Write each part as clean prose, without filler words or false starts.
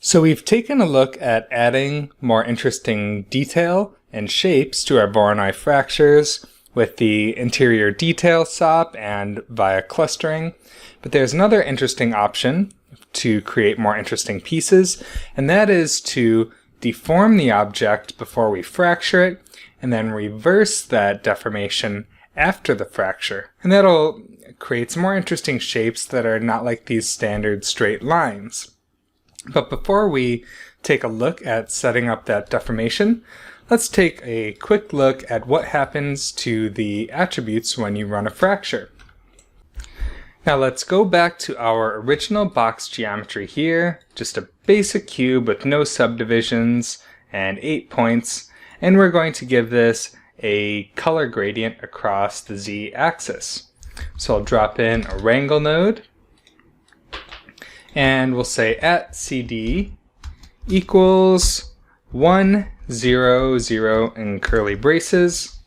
So we've taken a look at adding more interesting detail and shapes to our Voronoi fractures with the interior detail SOP and via clustering. But there's another interesting option to create more interesting pieces, and that is to deform the object before we fracture it and then reverse that deformation after the fracture. And that'll create some more interesting shapes that are not like these standard straight lines. But before we take a look at setting up that deformation, let's take a quick look at what happens to the attributes when you run a fracture. Now let's go back to our original box geometry here, just a basic cube with no subdivisions and 8 points, and we're going to give this a color gradient across the z-axis. So I'll drop in a wrangle node, and we'll say at CD equals 1, 0, 0 in curly braces,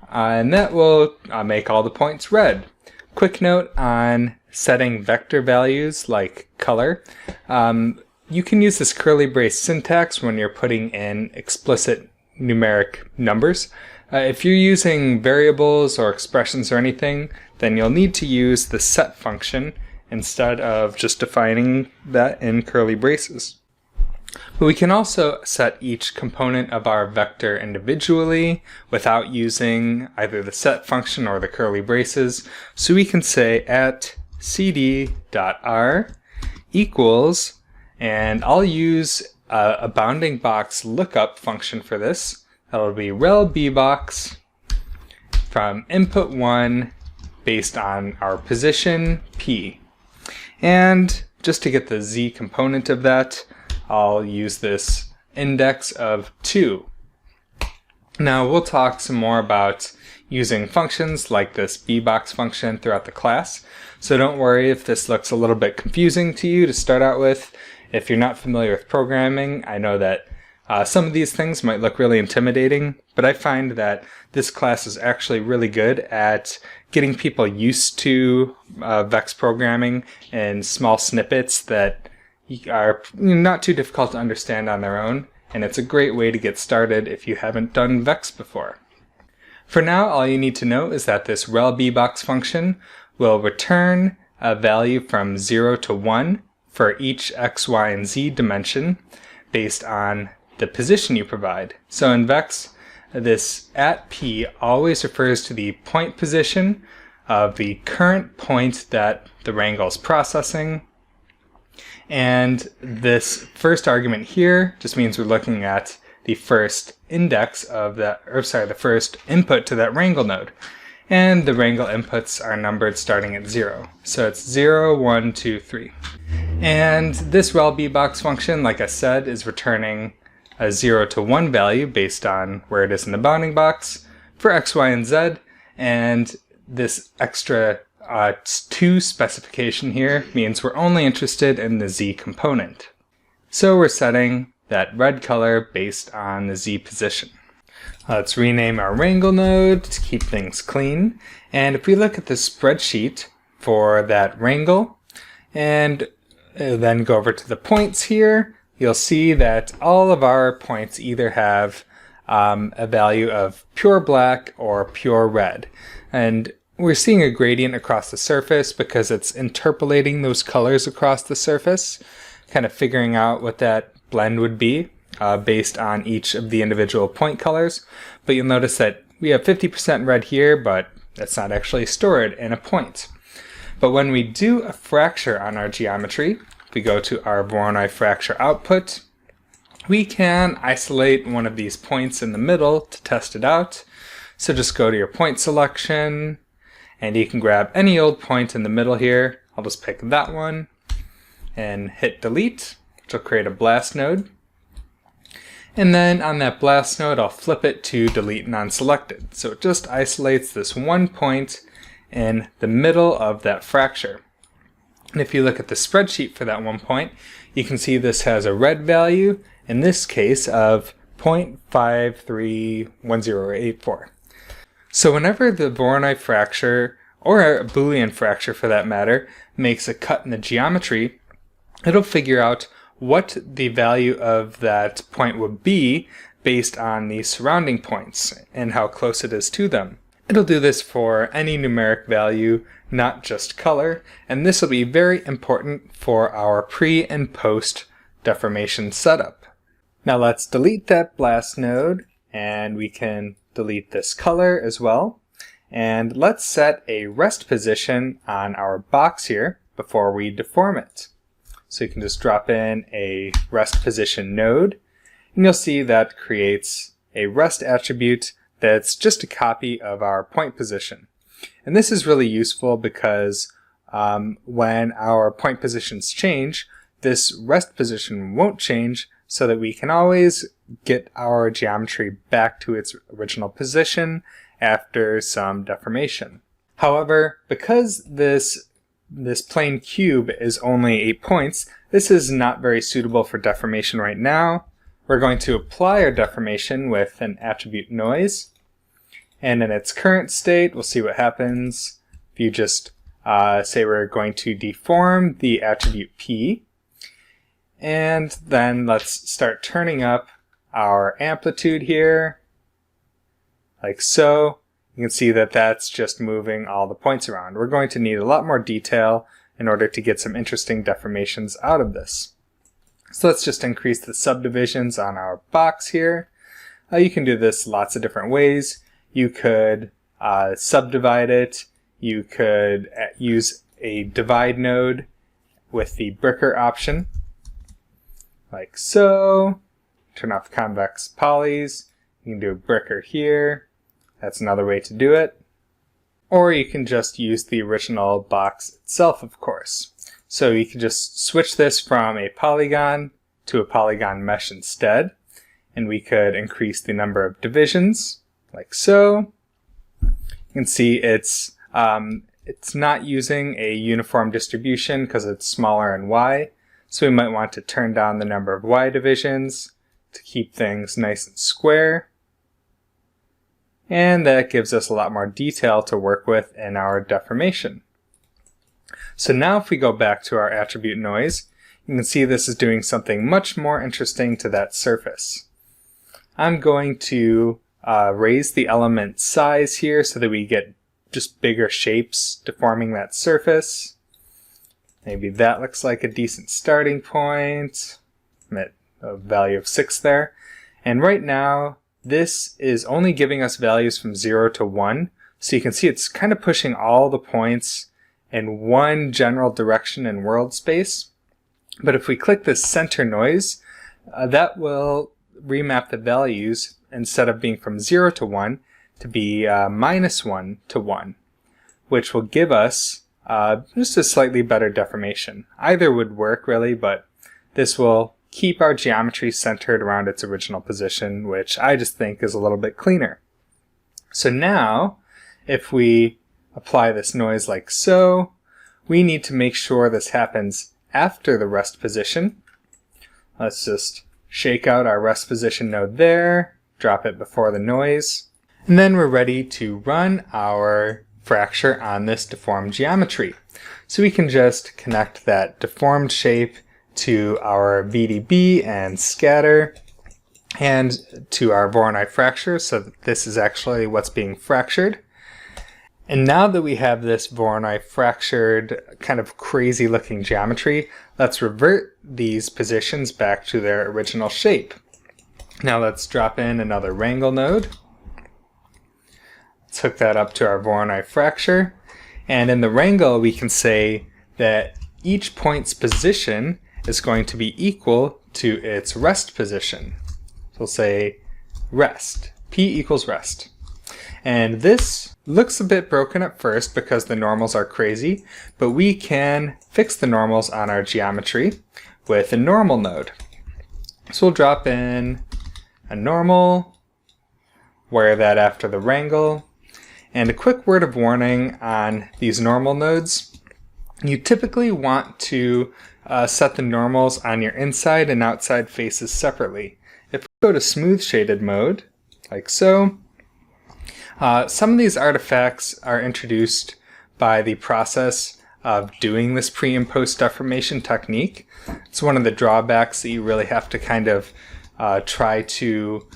and that will make all the points red. Quick note on setting vector values like color. You can use this curly brace syntax when you're putting in explicit numeric numbers. If you're using variables or expressions or anything, then you'll need to use the set function instead of just defining that in curly braces. But we can also set each component of our vector individually without using either the set function or the curly braces. So we can say at cd.r equals, and I'll use a bounding box lookup function for this. That'll be rel bbox from input 1 based on our position p. And just to get the z component of that, I'll use this index of 2. Now we'll talk some more about using functions like this bbox function throughout the class, so don't worry if this looks a little bit confusing to you to start out with. If you're not familiar with programming, I know that some of these things might look really intimidating, but I find that this class is actually really good at getting people used to Vex programming and small snippets that are not too difficult to understand on their own, and it's a great way to get started if you haven't done Vex before. For now, all you need to know is that this rel bbox function will return a value from 0 to 1 for each x, y, and z dimension based on the position you provide. So in Vex, this at p always refers to the point position of the current point that the wrangle is processing. And this first argument here just means we're looking at the first index of that, the first input to that wrangle node. And the wrangle inputs are numbered starting at 0. So it's 0, 1, 2, 3. And this rel bbox function, like I said, is returning a 0 to 1 value based on where it is in the bounding box for x, y, and z. And this extra 2 specification here means we're only interested in the z component. So we're setting that red color based on the z position. Let's rename our wrangle node to keep things clean. And if we look at the spreadsheet for that wrangle and then go over to the points here, you'll see that all of our points either have a value of pure black or pure red. And we're seeing a gradient across the surface because it's interpolating those colors across the surface, kind of figuring out what that blend would be based on each of the individual point colors. But you'll notice that we have 50% red here, but that's not actually stored in a point. But when we do a fracture on our geometry, we go to our Voronoi fracture output, we can isolate one of these points in the middle to test it out. So just go to your point selection, and you can grab any old point in the middle here. I'll just pick that one and hit delete, which will create a blast node. And then on that blast node, I'll flip it to delete non-selected. So it just isolates this one point in the middle of that fracture. And if you look at the spreadsheet for that one point, you can see this has a red value, in this case of 0.531084. So whenever the Voronoi fracture, or a Boolean fracture for that matter, makes a cut in the geometry, it'll figure out what the value of that point would be based on the surrounding points and how close it is to them. It'll do this for any numeric value, not just color, and this will be very important for our pre and post deformation setup. Now let's delete that blast node, and we can delete this color as well. And let's set a rest position on our box here before we deform it. So you can just drop in a rest position node, and you'll see that creates a rest attribute that's just a copy of our point position. And this is really useful because when our point positions change, this rest position won't change, so that we can always get our geometry back to its original position after some deformation. However, because this plane cube is only 8 points, this is not very suitable for deformation right now. We're going to apply our deformation with an attribute noise, and in its current state, we'll see what happens if you just say we're going to deform the attribute P, and then let's start turning up our amplitude here, like so. You can see that that's just moving all the points around. We're going to need a lot more detail in order to get some interesting deformations out of this. So let's just increase the subdivisions on our box here. You can do this lots of different ways. You could subdivide it. You could use a divide node with the bricker option, like so. Turn off convex polys. You can do a bricker here. That's another way to do it. Or you can just use the original box itself, of course. So you can just switch this from a polygon to a polygon mesh instead. And we could increase the number of divisions, like so. You can see it's not using a uniform distribution because it's smaller in Y. So we might want to turn down the number of Y divisions to keep things nice and square. And that gives us a lot more detail to work with in our deformation. So now if we go back to our attribute noise, you can see this is doing something much more interesting to that surface. I'm going to raise the element size here so that we get just bigger shapes deforming that surface. Maybe that looks like a decent starting point. I'm at a value of 6 there. And right now, this is only giving us values from 0 to 1. So you can see it's kind of pushing all the points in one general direction in world space. But if we click this center noise, that will remap the values instead of being from 0 to 1 to be -1 to 1, which will give us just a slightly better deformation. Either would work really, but this will keep our geometry centered around its original position, which I just think is a little bit cleaner. So now, if we apply this noise like so, we need to make sure this happens after the rest position. Let's just shake out our rest position node there, drop it before the noise, and then we're ready to run our fracture on this deformed geometry. So we can just connect that deformed shape to our VDB and scatter and to our Voronoi fracture, so that this is actually what's being fractured. And now that we have this Voronoi fractured kind of crazy looking geometry, let's revert these positions back to their original shape. Now let's drop in another wrangle node. Let's hook that up to our Voronoi fracture. And in the wrangle we can say that each point's position is going to be equal to its rest position. So we'll say rest, P equals rest. And this looks a bit broken at first because the normals are crazy, but we can fix the normals on our geometry with a normal node. So we'll drop in a normal, wire that after the wrangle, and a quick word of warning on these normal nodes. You typically want to set the normals on your inside and outside faces separately. If we go to smooth shaded mode, like so, some of these artifacts are introduced by the process of doing this pre and post deformation technique. It's one of the drawbacks that you really have to kind of try to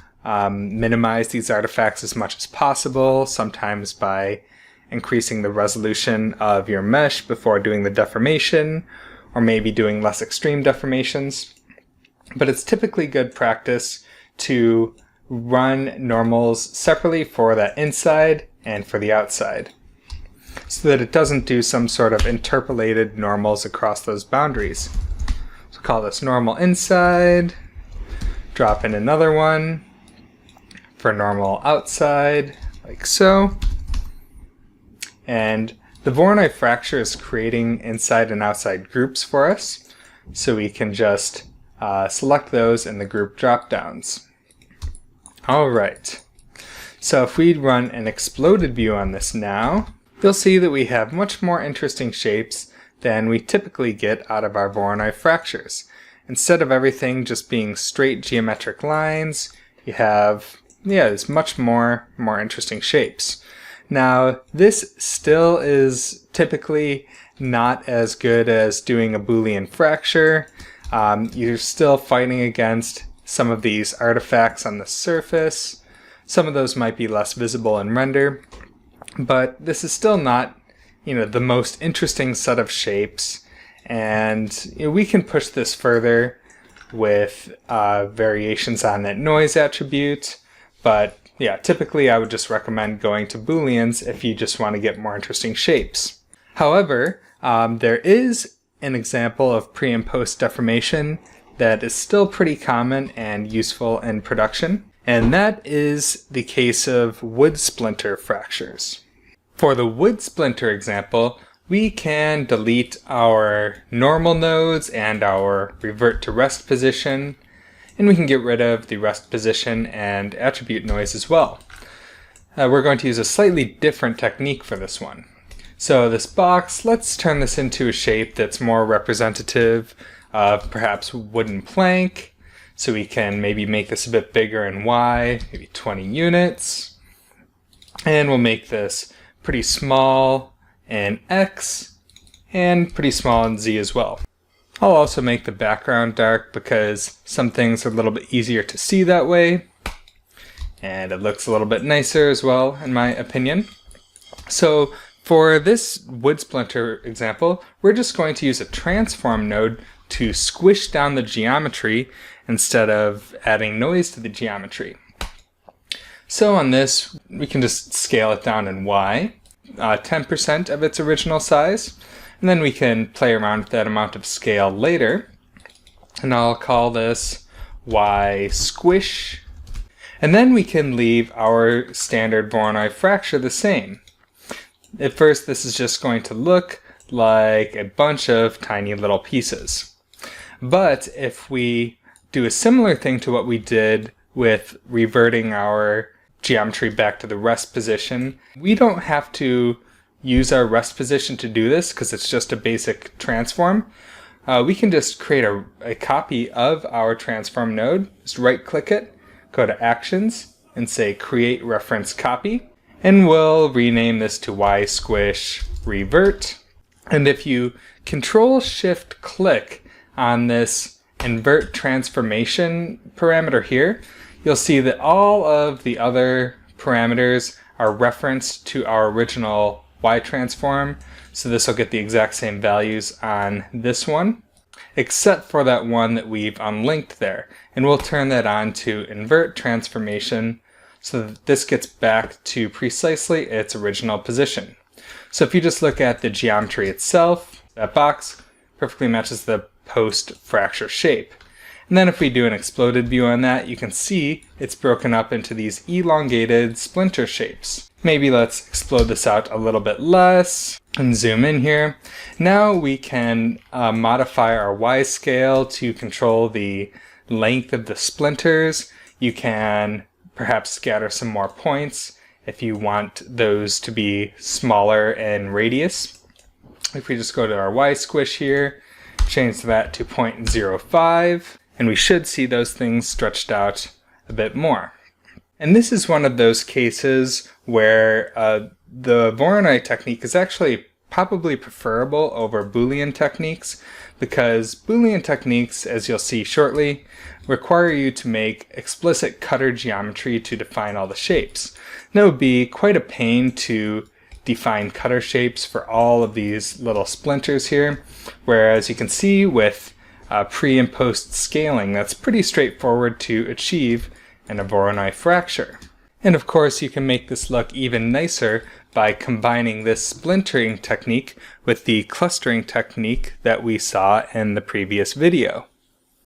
minimize these artifacts as much as possible, sometimes by increasing the resolution of your mesh before doing the deformation, or maybe doing less extreme deformations. But it's typically good practice to run normals separately for that inside and for the outside, so that it doesn't do some sort of interpolated normals across those boundaries. So call this normal inside, drop in another one for normal outside, like so. And the Voronoi fracture is creating inside and outside groups for us, so we can just select those in the group drop-downs. Alright, so if we run an exploded view on this now, you'll see that we have much more interesting shapes than we typically get out of our Voronoi fractures. Instead of everything just being straight geometric lines, you have, there's much more interesting shapes. Now, this still is typically not as good as doing a Boolean fracture. You're still fighting against some of these artifacts on the surface. Some of those might be less visible in render, but this is still not, the most interesting set of shapes. And we can push this further with variations on that noise attribute, but yeah, typically I would just recommend going to Booleans if you just want to get more interesting shapes. However, there is an example of pre and post deformation that is still pretty common and useful in production, and that is the case of wood splinter fractures. For the wood splinter example, we can delete our normal nodes and our revert to rest position, and we can get rid of the rest position and attribute noise as well. We're going to use a slightly different technique for this one. So this box, let's turn this into a shape that's more representative of perhaps wooden plank. So we can maybe make this a bit bigger in Y, maybe 20 units. And we'll make this pretty small in X and pretty small in Z as well. I'll also make the background dark because some things are a little bit easier to see that way. And it looks a little bit nicer as well, in my opinion. So for this wood splinter example, we're just going to use a transform node to squish down the geometry instead of adding noise to the geometry. So on this, we can just scale it down in Y, 10% of its original size. And then we can play around with that amount of scale later. And I'll call this Y squish. And then we can leave our standard Voronoi fracture the same. At first, this is just going to look like a bunch of tiny little pieces. But if we do a similar thing to what we did with reverting our geometry back to the rest position, we don't have to use our rest position to do this because it's just a basic transform. We can just create a copy of our transform node, just right click it, go to actions and say create reference copy, and we'll rename this to Y squish revert. And if you control shift click on this invert transformation parameter here, you'll see that all of the other parameters are referenced to our original Y transform, so this will get the exact same values on this one, except for that one that we've unlinked there. And we'll turn that on to invert transformation so that this gets back to precisely its original position. So if you just look at the geometry itself, that box perfectly matches the post fracture shape. And then if we do an exploded view on that, you can see it's broken up into these elongated splinter shapes. Maybe let's explode this out a little bit less and zoom in here. Now we can modify our Y scale to control the length of the splinters. You can perhaps scatter some more points if you want those to be smaller in radius. If we just go to our Y squish here, change that to 0.05, and we should see those things stretched out a bit more. And this is one of those cases where the Voronoi technique is actually probably preferable over Boolean techniques, because Boolean techniques, as you'll see shortly, require you to make explicit cutter geometry to define all the shapes. And it would be quite a pain to define cutter shapes for all of these little splinters here, whereas you can see with pre and post scaling, that's pretty straightforward to achieve in a Voronoi fracture. And of course, you can make this look even nicer by combining this splintering technique with the clustering technique that we saw in the previous video.